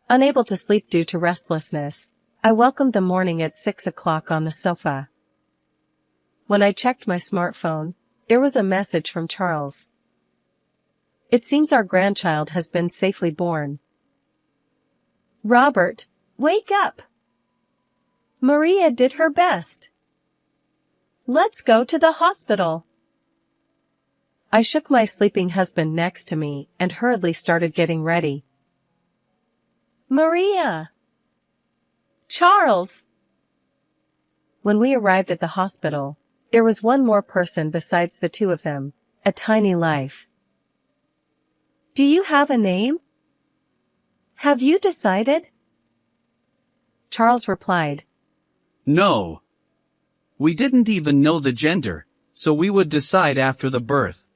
Unable to sleep due to restlessness, I welcomed the morning at 6 o'clock on the sofa. When I checked my smartphone, there was a message from Charles. It seems our grandchild has been safely born. Robert, wake up! Maria did her best. Let's go to the hospital. I shook my sleeping husband next to me and hurriedly started getting ready. Maria! Charles! When we arrived at the hospital, there was one more person besides the two of them, a tiny life. Do you have a name? Have you decided? Charles replied. No. We didn't even know the gender, so we would decide after the birth.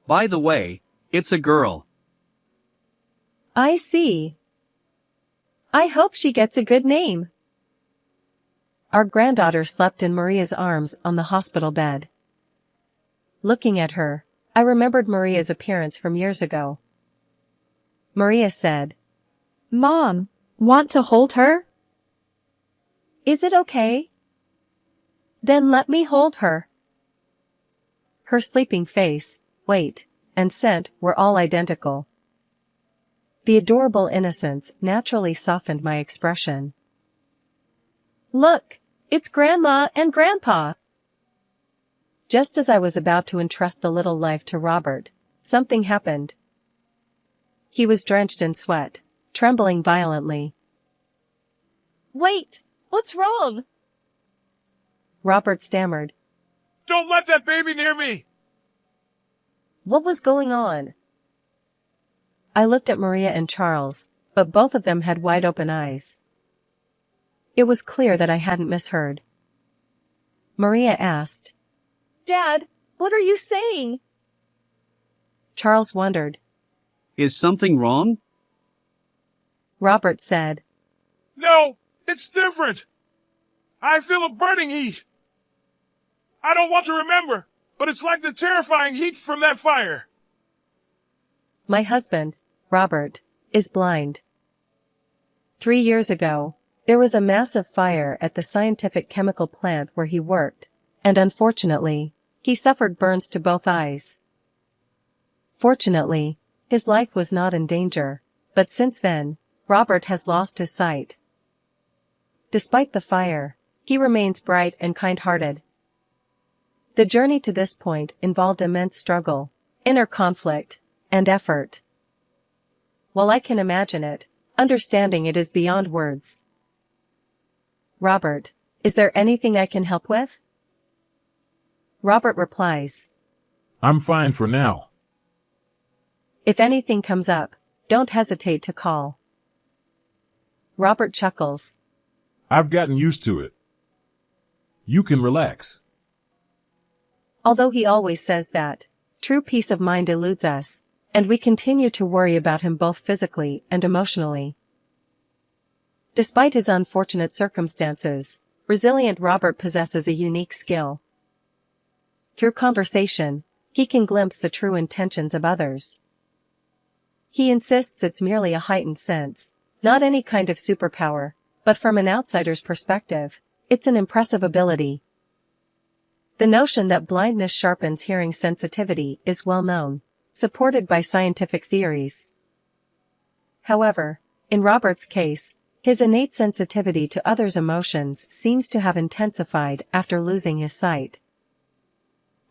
By the way, it's a girl. I see. I hope she gets a good name. Our granddaughter slept in Maria's arms on the hospital bed. Looking at her, I remembered Maria's appearance from years ago. Maria said, Mom, want to hold her? Is it okay? Then let me hold her. Her sleeping face, weight, and scent were all identical. The adorable innocence naturally softened my expression. Look, it's Grandma and Grandpa. Just as I was about to entrust the little life to Robert, something happened. He was drenched in sweat, trembling violently. Wait, what's wrong? Robert stammered. Don't let that baby near me! What was going on? I looked at Maria and Charles, but both of them had wide-open eyes. It was clear that I hadn't misheard. Maria asked, Dad, what are you saying? Charles wondered. Is something wrong? Robert said, No, it's different. I feel a burning heat. I don't want to remember, but it's like the terrifying heat from that fire. My husband, Robert, is blind. 3 years ago, there was a massive fire at the scientific chemical plant where he worked, and unfortunately, he suffered burns to both eyes. Fortunately, his life was not in danger, but since then, Robert has lost his sight. Despite the fire, he remains bright and kind-hearted. The journey to this point involved immense struggle, inner conflict, and effort. While I can imagine it, understanding it is beyond words. Robert, is there anything I can help with? Robert replies, I'm fine for now. If anything comes up, don't hesitate to call. Robert chuckles. I've gotten used to it. You can relax. Although he always says that, true peace of mind eludes us, and we continue to worry about him both physically and emotionally. Despite his unfortunate circumstances, resilient Robert possesses a unique skill. Through conversation, he can glimpse the true intentions of others. He insists it's merely a heightened sense, not any kind of superpower, but from an outsider's perspective, it's an impressive ability. The notion that blindness sharpens hearing sensitivity is well known, supported by scientific theories. However, in Robert's case, his innate sensitivity to others' emotions seems to have intensified after losing his sight.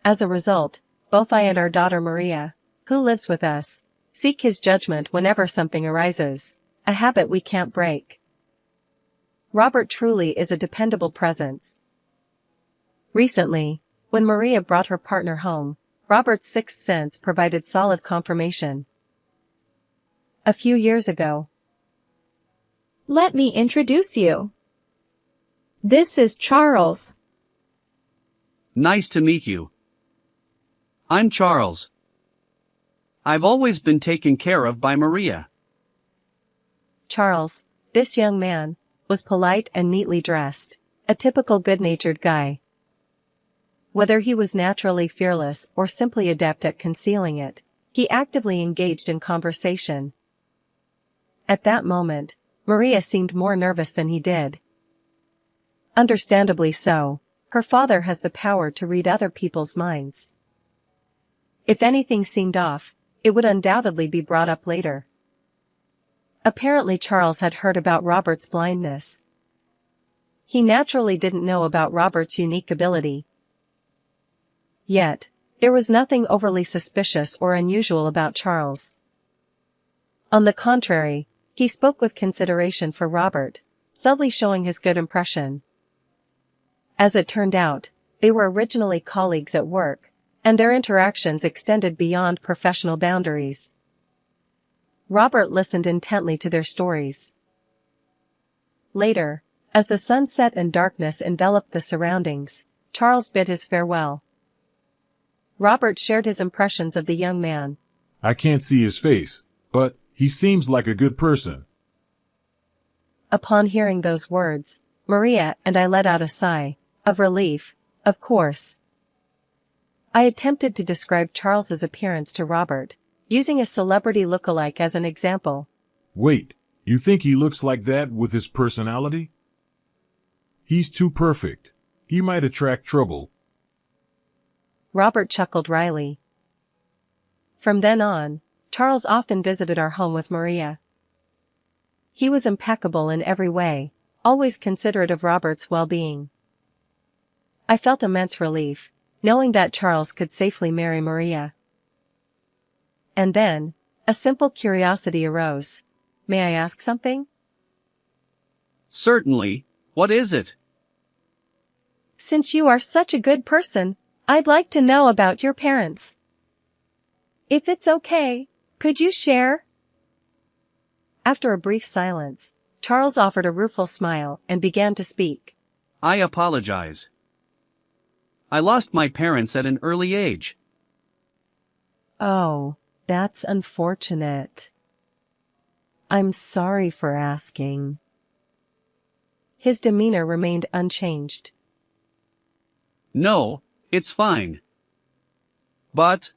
As a result, both I and our daughter Maria, who lives with us, seek his judgment whenever something arises, a habit we can't break. Robert truly is a dependable presence. Recently, when Maria brought her partner home, Robert's sixth sense provided solid confirmation. A few years ago. Let me introduce you. This is Charles. Nice to meet you. I'm Charles. I've always been taken care of by Maria. Charles, this young man, was polite and neatly dressed, a typical good-natured guy. Whether he was naturally fearless or simply adept at concealing it, he actively engaged in conversation. At that moment, Maria seemed more nervous than he did. Understandably so, her father has the power to read other people's minds. If anything seemed off, it would undoubtedly be brought up later. Apparently Charles had heard about Robert's blindness. He naturally didn't know about Robert's unique ability. Yet, there was nothing overly suspicious or unusual about Charles. On the contrary, he spoke with consideration for Robert, subtly showing his good impression. As it turned out, they were originally colleagues at work, and their interactions extended beyond professional boundaries. Robert listened intently to their stories. Later, as the sun set and darkness enveloped the surroundings, Charles bid his farewell. Robert shared his impressions of the young man. I can't see his face, but he seems like a good person. Upon hearing those words, Maria and I let out a sigh, of relief, of course. I attempted to describe Charles's appearance to Robert, using a celebrity look-alike as an example. Wait, you think he looks like that with his personality? He's too perfect. He might attract trouble. Robert chuckled wryly. From then on, Charles often visited our home with Maria. He was impeccable in every way, always considerate of Robert's well-being. I felt immense relief, knowing that Charles could safely marry Maria. And then, a simple curiosity arose. May I ask something? Certainly. What is it? Since you are such a good person, I'd like to know about your parents. If it's okay, could you share? After a brief silence, Charles offered a rueful smile and began to speak. I apologize. I lost my parents at an early age. Oh, that's unfortunate. I'm sorry for asking. His demeanor remained unchanged. No, it's fine. But,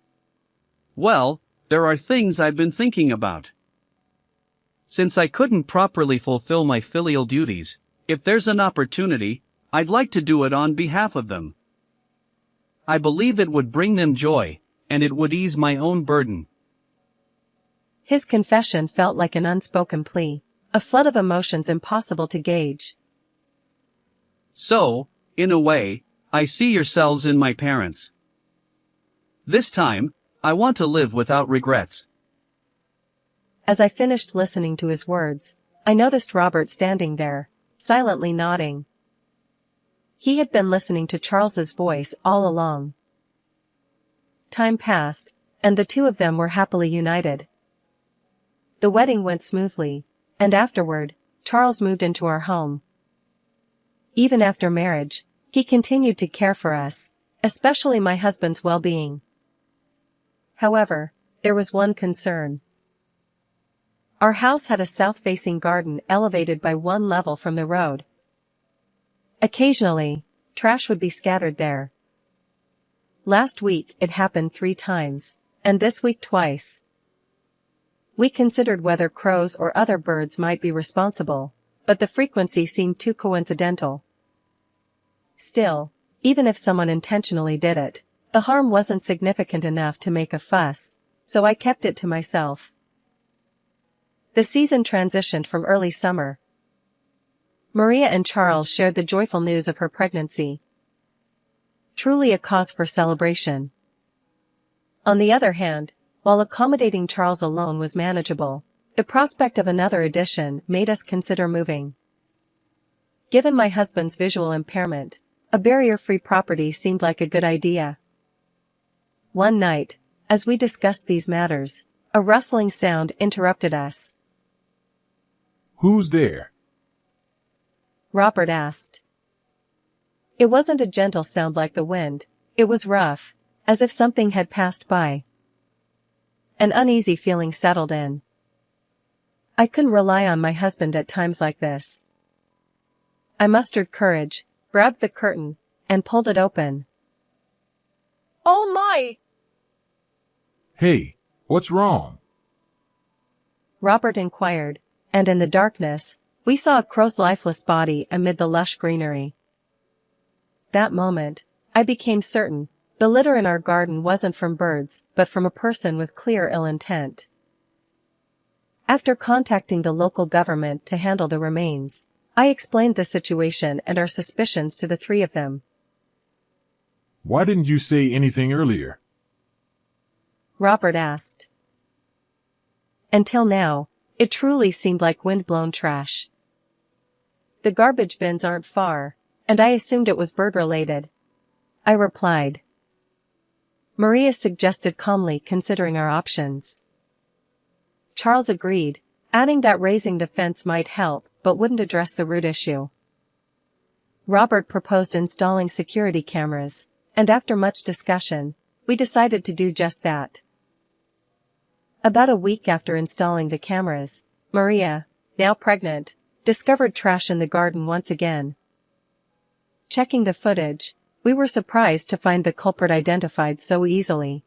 well, there are things I've been thinking about. Since I couldn't properly fulfill my filial duties, if there's an opportunity, I'd like to do it on behalf of them. I believe it would bring them joy, and it would ease my own burden. His confession felt like an unspoken plea, a flood of emotions impossible to gauge. So, in a way, I see yourselves in my parents. This time, I want to live without regrets. As I finished listening to his words, I noticed Robert standing there, silently nodding. He had been listening to Charles's voice all along. Time passed, and the two of them were happily united. The wedding went smoothly, and afterward, Charles moved into our home. Even after marriage, he continued to care for us, especially my husband's well-being. However, there was one concern. Our house had a south-facing garden elevated by one level from the road. Occasionally, trash would be scattered there. Last week it happened 3 times, and this week twice. We considered whether crows or other birds might be responsible, but the frequency seemed too coincidental. Still, even if someone intentionally did it, the harm wasn't significant enough to make a fuss, so I kept it to myself. The season transitioned from early summer. Maria and Charles shared the joyful news of her pregnancy. Truly a cause for celebration. On the other hand, while accommodating Charles alone was manageable, the prospect of another addition made us consider moving. Given my husband's visual impairment, a barrier-free property seemed like a good idea. One night, as we discussed these matters, a rustling sound interrupted us. Who's there? Robert asked. It wasn't a gentle sound like the wind, it was rough, as if something had passed by. An uneasy feeling settled in. I couldn't rely on my husband at times like this. I mustered courage, grabbed the curtain, and pulled it open. Oh my! Hey, what's wrong? Robert inquired, and in the darkness, we saw a crow's lifeless body amid the lush greenery. That moment, I became certain the litter in our garden wasn't from birds but from a person with clear ill intent. After contacting the local government to handle the remains, I explained the situation and our suspicions to the three of them. Why didn't you say anything earlier? Robert asked. Until now, it truly seemed like wind-blown trash. The garbage bins aren't far, and I assumed it was bird-related. I replied. Maria suggested calmly, considering our options. Charles agreed, adding that raising the fence might help but wouldn't address the root issue. Robert proposed installing security cameras, and after much discussion, we decided to do just that. About a week after installing the cameras, Maria, now pregnant, discovered trash in the garden once again. Checking the footage, we were surprised to find the culprit identified so easily.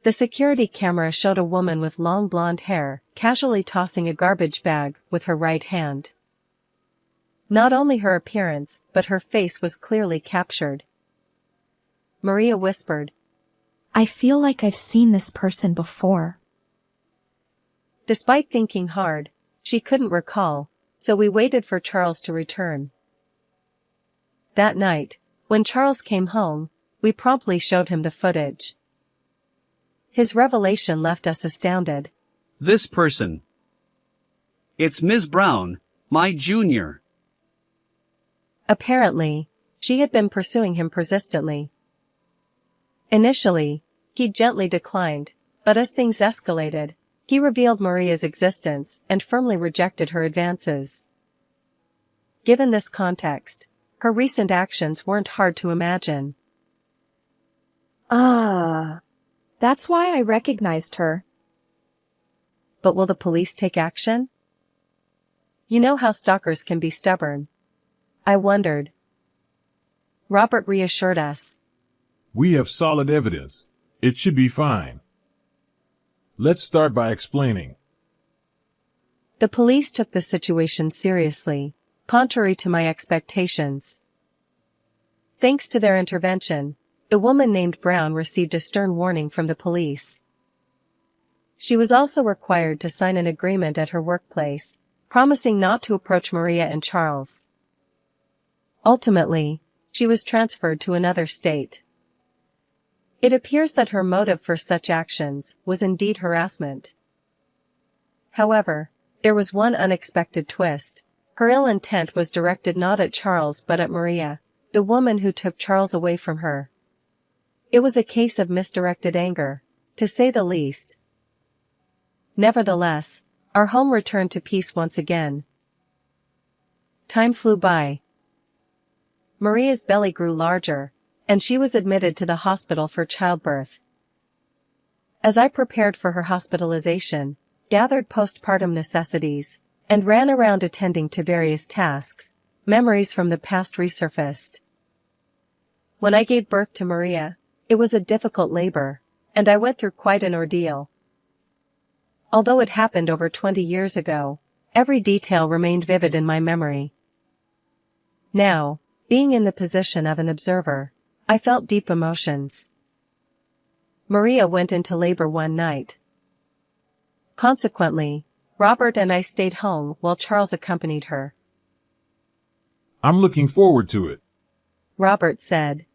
The security camera showed a woman with long blonde hair casually tossing a garbage bag with her right hand. Not only her appearance, but her face was clearly captured. Maria whispered, I feel like I've seen this person before. Despite thinking hard, she couldn't recall, so we waited for Charles to return. That night, when Charles came home, we promptly showed him the footage. His revelation left us astounded. This person. It's Ms. Brown, my junior. Apparently, she had been pursuing him persistently. Initially, he gently declined, but as things escalated, he revealed Maria's existence and firmly rejected her advances. Given this context, her recent actions weren't hard to imagine. That's why I recognized her. But will the police take action? You know how stalkers can be stubborn. I wondered. Robert reassured us. We have solid evidence. It should be fine. Let's start by explaining. The police took the situation seriously, contrary to my expectations. Thanks to their intervention, the woman named Brown received a stern warning from the police. She was also required to sign an agreement at her workplace, promising not to approach Maria and Charles. Ultimately, she was transferred to another state. It appears that her motive for such actions was indeed harassment. However, there was one unexpected twist. Her ill intent was directed not at Charles but at Maria, the woman who took Charles away from her. It was a case of misdirected anger, to say the least. Nevertheless, our home returned to peace once again. Time flew by. Maria's belly grew larger, and she was admitted to the hospital for childbirth. As I prepared for her hospitalization, gathered postpartum necessities, and ran around attending to various tasks, memories from the past resurfaced. When I gave birth to Maria, it was a difficult labor, and I went through quite an ordeal. Although it happened over 20 years ago, every detail remained vivid in my memory. Now, being in the position of an observer, I felt deep emotions. Maria went into labor one night. Consequently, Robert and I stayed home while Charles accompanied her. I'm looking forward to it, Robert said.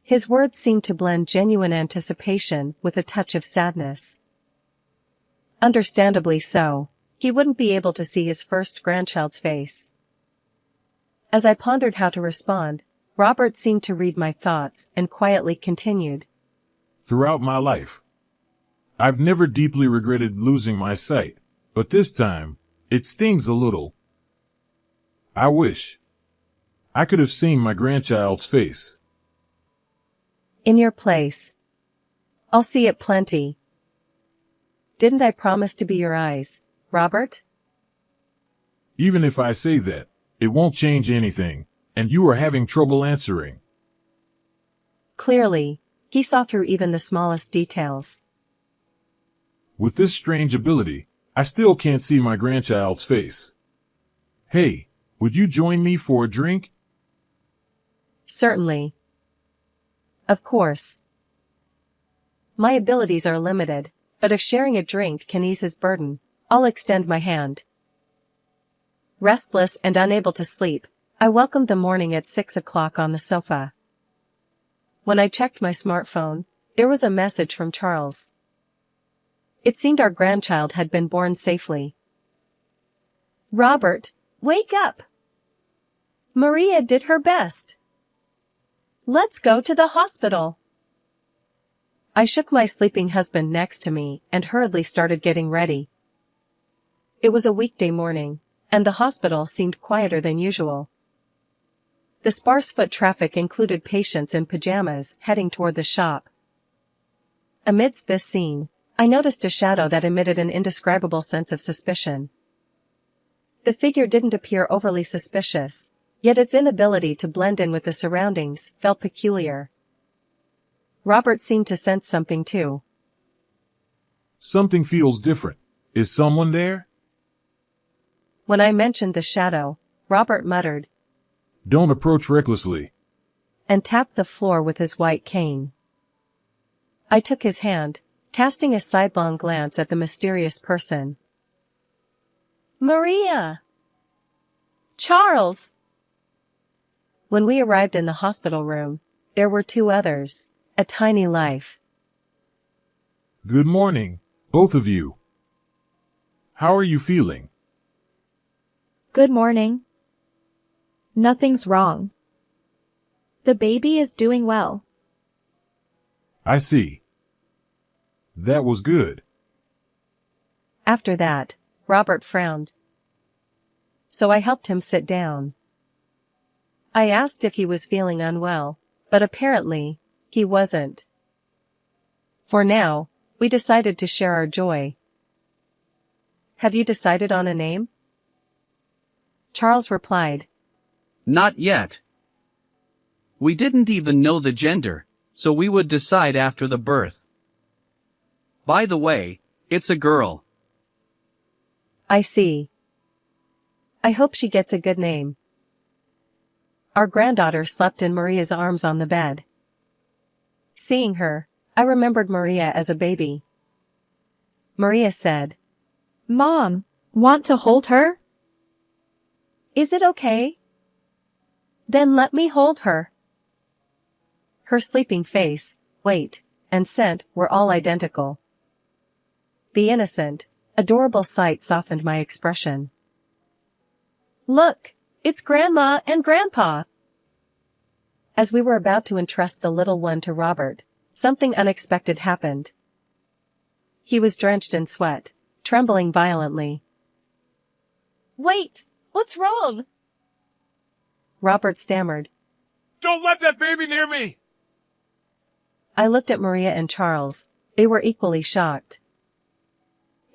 His words seemed to blend genuine anticipation with a touch of sadness. Understandably so, he wouldn't be able to see his first grandchild's face. As I pondered how to respond, Robert seemed to read my thoughts and quietly continued. Throughout my life, I've never deeply regretted losing my sight, but this time, it stings a little. I wish I could have seen my grandchild's face. In your place. I'll see it plenty. Didn't I promise to be your eyes, Robert? Even if I say that, it won't change anything, and you are having trouble answering. Clearly, he saw through even the smallest details. With this strange ability, I still can't see my grandchild's face. Hey, would you join me for a drink? Certainly. Of course. My abilities are limited, but if sharing a drink can ease his burden, I'll extend my hand. Restless and unable to sleep, I welcomed the morning at 6 o'clock on the sofa. When I checked my smartphone, there was a message from Charles. It seemed our grandchild had been born safely. Robert, wake up! Maria did her best. Let's go to the hospital. I shook my sleeping husband next to me and hurriedly started getting ready. It was a weekday morning, and the hospital seemed quieter than usual. The sparse foot traffic included patients in pajamas heading toward the shop. Amidst this scene, I noticed a shadow that emitted an indescribable sense of suspicion. The figure didn't appear overly suspicious, yet its inability to blend in with the surroundings felt peculiar. Robert seemed to sense something too. Something feels different. Is someone there? When I mentioned the shadow, Robert muttered, Don't approach recklessly. And tapped the floor with his white cane. I took his hand, casting a sidelong glance at the mysterious person. Maria! Charles! When we arrived in the hospital room, there were two others, a tiny life. Good morning, both of you. How are you feeling? Good morning. Nothing's wrong. The baby is doing well. I see. That was good. After that, Robert frowned. So I helped him sit down. I asked if he was feeling unwell, but apparently, he wasn't. For now, we decided to share our joy. Have you decided on a name? Charles replied. Not yet. We didn't even know the gender, so we would decide after the birth. By the way, it's a girl. I see. I hope she gets a good name. Our granddaughter slept in Maria's arms on the bed. Seeing her, I remembered Maria as a baby. Maria said, Mom, want to hold her? Is it okay? Then let me hold her. Her sleeping face, weight, and scent were all identical. The innocent, adorable sight softened my expression. Look, it's Grandma and Grandpa. As we were about to entrust the little one to Robert, something unexpected happened. He was drenched in sweat, trembling violently. Wait, what's wrong? Robert stammered. Don't let that baby near me! I looked at Maria and Charles. They were equally shocked.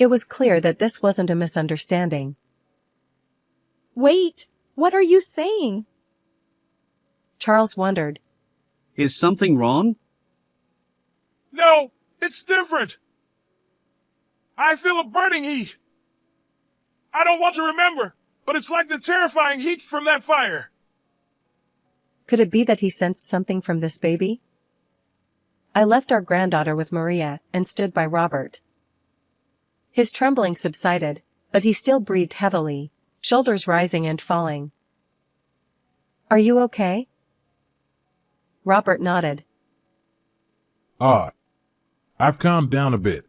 It was clear that this wasn't a misunderstanding. Wait, what are you saying? Charles wondered. Is something wrong? No, it's different. I feel a burning heat. I don't want to remember, but it's like the terrifying heat from that fire. Could it be that he sensed something from this baby? I left our granddaughter with Maria and stood by Robert. His trembling subsided, but he still breathed heavily, shoulders rising and falling. Are you okay? Robert nodded. I've calmed down a bit.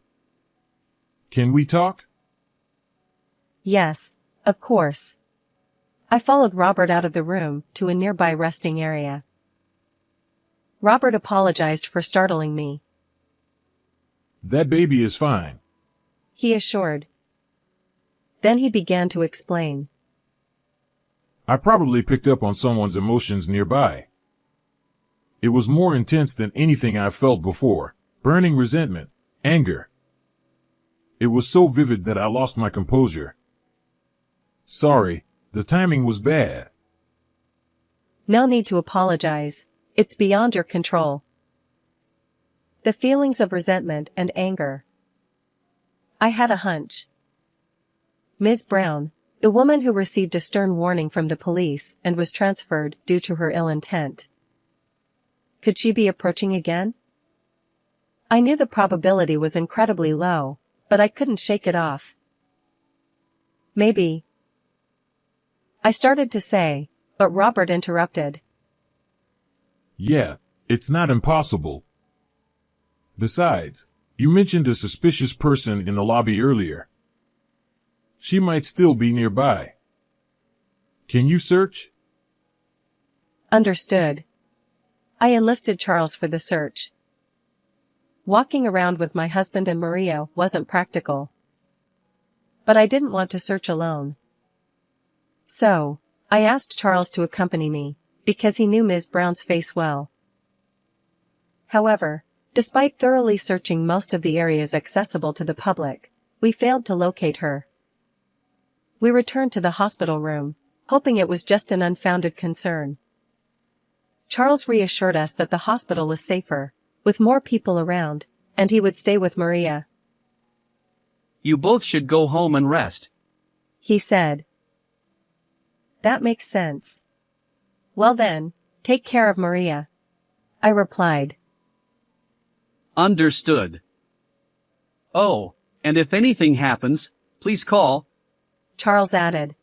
Can we talk? Yes, of course. I followed Robert out of the room to a nearby resting area. Robert apologized for startling me. That baby is fine. He assured. Then he began to explain. I probably picked up on someone's emotions nearby. It was more intense than anything I've felt before. Burning resentment, anger. It was so vivid that I lost my composure. Sorry, the timing was bad. No need to apologize. It's beyond your control. The feelings of resentment and anger. I had a hunch. Ms. Brown, the woman who received a stern warning from the police and was transferred due to her ill intent. Could she be approaching again? I knew the probability was incredibly low, but I couldn't shake it off. Maybe. I started to say, but Robert interrupted. Yeah, it's not impossible. Besides, you mentioned a suspicious person in the lobby earlier. She might still be nearby. Can you search? Understood. I enlisted Charles for the search. Walking around with my husband and Maria wasn't practical. But I didn't want to search alone. So, I asked Charles to accompany me, because he knew Ms. Brown's face well. However, despite thoroughly searching most of the areas accessible to the public, we failed to locate her. We returned to the hospital room, hoping it was just an unfounded concern. Charles reassured us that the hospital was safer, with more people around, and he would stay with Maria. You both should go home and rest, he said. That makes sense. Well then, take care of Maria, I replied. Understood. Oh, and if anything happens, please call, Charles added.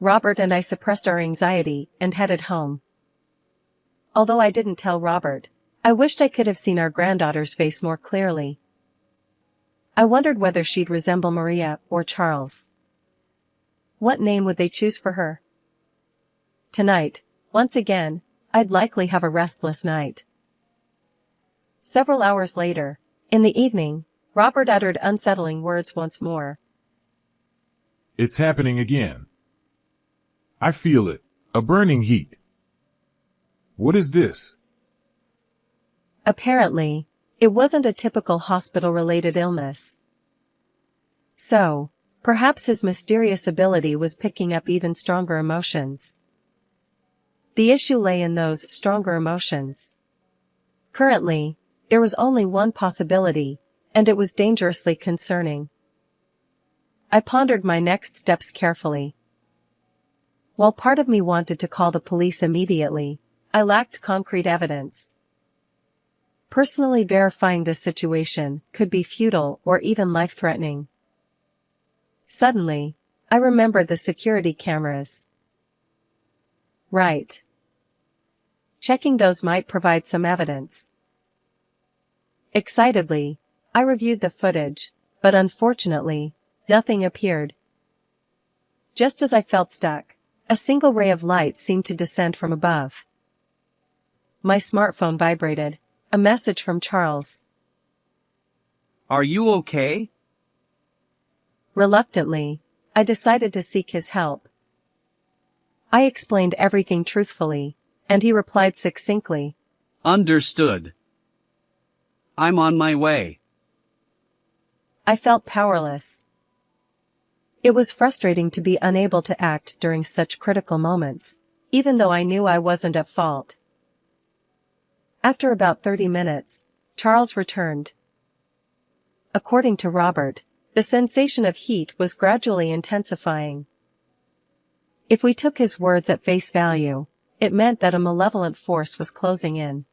Robert and I suppressed our anxiety and headed home. Although I didn't tell Robert, I wished I could have seen our granddaughter's face more clearly. I wondered whether she'd resemble Maria or Charles. What name would they choose for her? Tonight, once again, I'd likely have a restless night. Several hours later, in the evening, Robert uttered unsettling words once more. It's happening again. I feel it, a burning heat. What is this? Apparently, it wasn't a typical hospital-related illness. So, perhaps his mysterious ability was picking up even stronger emotions. The issue lay in those stronger emotions. Currently, there was only one possibility, and it was dangerously concerning. I pondered my next steps carefully. While part of me wanted to call the police immediately, I lacked concrete evidence. Personally verifying this situation could be futile or even life-threatening. Suddenly, I remembered the security cameras. Right. Checking those might provide some evidence. Excitedly, I reviewed the footage, but unfortunately, nothing appeared. Just as I felt stuck, a single ray of light seemed to descend from above. My smartphone vibrated, a message from Charles. Are you okay? Reluctantly, I decided to seek his help. I explained everything truthfully, and he replied succinctly. Understood. I'm on my way. I felt powerless. It was frustrating to be unable to act during such critical moments, even though I knew I wasn't at fault. After about 30 minutes, Charles returned. According to Robert, the sensation of heat was gradually intensifying. If we took his words at face value, it meant that a malevolent force was closing in.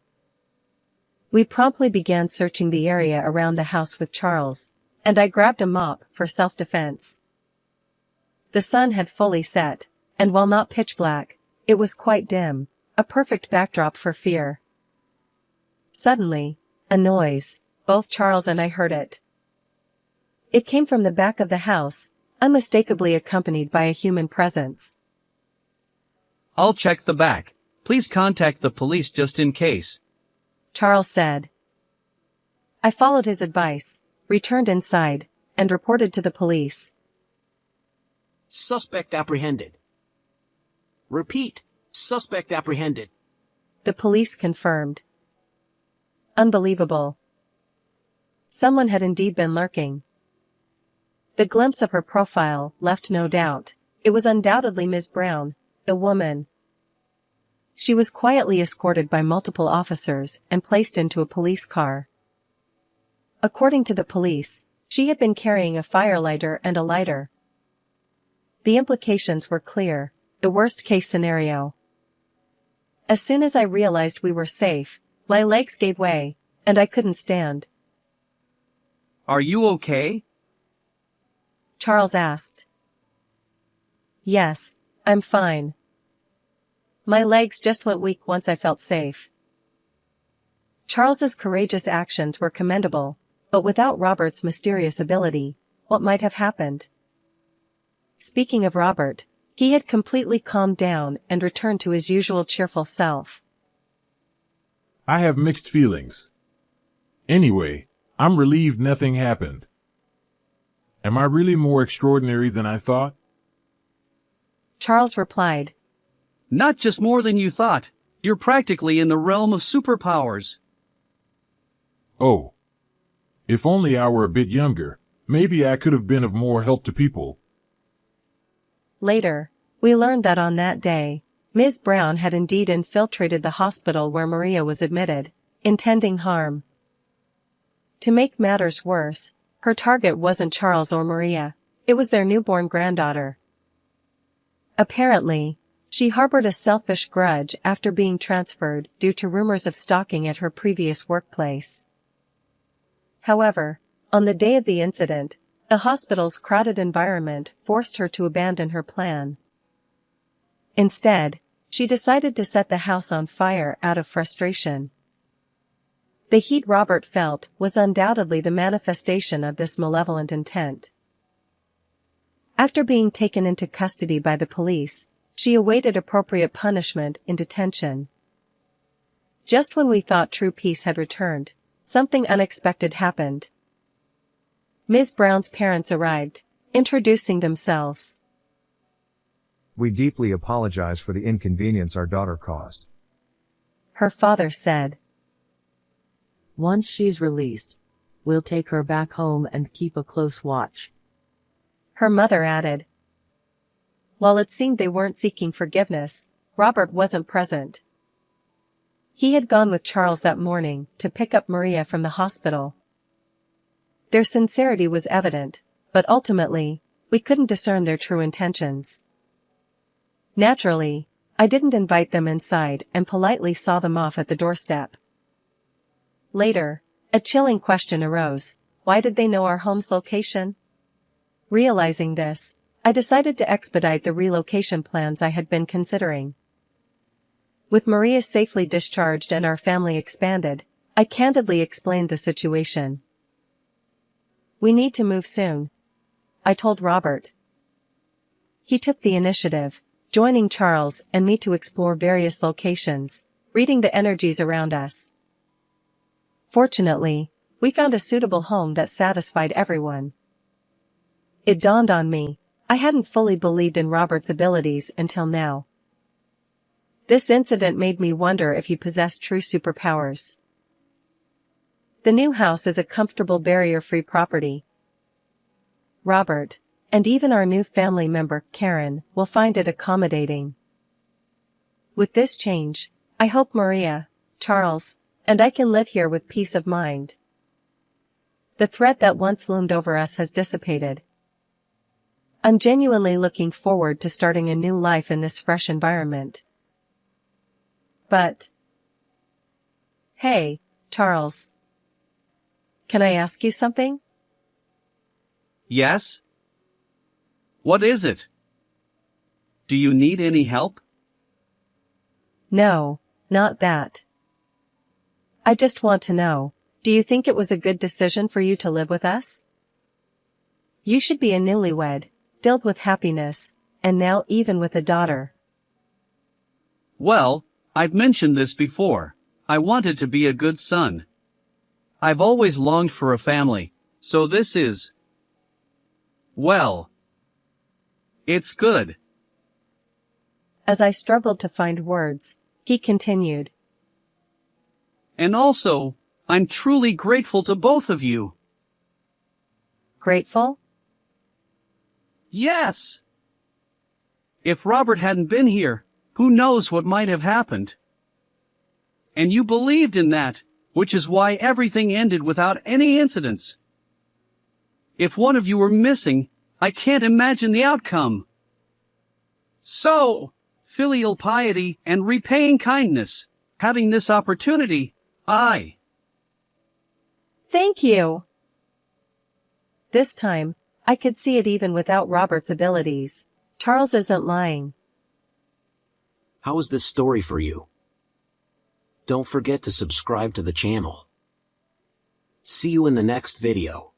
We promptly began searching the area around the house with Charles, and I grabbed a mop for self-defense. The sun had fully set, and while not pitch black, it was quite dim, a perfect backdrop for fear. Suddenly, a noise, both Charles and I heard it. It came from the back of the house, unmistakably accompanied by a human presence. I'll check the back. Please contact the police just in case, Charles said. I followed his advice, returned inside, and reported to the police. Suspect apprehended. Repeat, suspect apprehended. The police confirmed. Unbelievable. Someone had indeed been lurking. The glimpse of her profile left no doubt. It was undoubtedly Ms. Brown, the woman. She was quietly escorted by multiple officers and placed into a police car. According to the police, she had been carrying a firelighter and a lighter, The implications were clear, the worst-case scenario. As soon as I realized we were safe, my legs gave way, and I couldn't stand. Are you okay? Charles asked. Yes, I'm fine. My legs just went weak once I felt safe. Charles's courageous actions were commendable, but without Robert's mysterious ability, what might have happened? Speaking of Robert, he had completely calmed down and returned to his usual cheerful self. I have mixed feelings. Anyway, I'm relieved nothing happened. Am I really more extraordinary than I thought? Charles replied. Not just more than you thought. You're practically in the realm of superpowers. Oh. If only I were a bit younger, maybe I could have been of more help to people. Later, we learned that on that day, Ms. Brown had indeed infiltrated the hospital where Maria was admitted, intending harm. To make matters worse, her target wasn't Charles or Maria, it was their newborn granddaughter. Apparently, she harbored a selfish grudge after being transferred due to rumors of stalking at her previous workplace. However, on the day of the incident, the hospital's crowded environment forced her to abandon her plan. Instead, she decided to set the house on fire out of frustration. The heat Robert felt was undoubtedly the manifestation of this malevolent intent. After being taken into custody by the police, she awaited appropriate punishment in detention. Just when we thought true peace had returned, something unexpected happened. Ms. Brown's parents arrived, introducing themselves. We deeply apologize for the inconvenience our daughter caused. Her father said. Once she's released, we'll take her back home and keep a close watch. Her mother added. While it seemed they weren't seeking forgiveness, Robert wasn't present. He had gone with Charles that morning to pick up Maria from the hospital. Their sincerity was evident, but ultimately, we couldn't discern their true intentions. Naturally, I didn't invite them inside and politely saw them off at the doorstep. Later, a chilling question arose: why did they know our home's location? Realizing this, I decided to expedite the relocation plans I had been considering. With Maria safely discharged and our family expanded, I candidly explained the situation. We need to move soon, I told Robert. He took the initiative, joining Charles and me to explore various locations, reading the energies around us. Fortunately, we found a suitable home that satisfied everyone. It dawned on me, I hadn't fully believed in Robert's abilities until now. This incident made me wonder if he possessed true superpowers. The new house is a comfortable barrier-free property. Robert, and even our new family member, Karen, will find it accommodating. With this change, I hope Maria, Charles, and I can live here with peace of mind. The threat that once loomed over us has dissipated. I'm genuinely looking forward to starting a new life in this fresh environment. But... Hey, Charles. Can I ask you something? Yes? What is it? Do you need any help? No, not that. I just want to know, do you think it was a good decision for you to live with us? You should be a newlywed, filled with happiness, and now even with a daughter. Well, I've mentioned this before. I wanted to be a good son. I've always longed for a family, so this is... well... it's good. As I struggled to find words, he continued. And also, I'm truly grateful to both of you. Grateful? Yes. If Robert hadn't been here, who knows what might have happened? And you believed in that, which is why everything ended without any incidents. If one of you were missing, I can't imagine the outcome. So, filial piety and repaying kindness. Having this opportunity, I. Thank you. This time, I could see it even without Robert's abilities. Charles isn't lying. How is this story for you? Don't forget to subscribe to the channel. See you in the next video.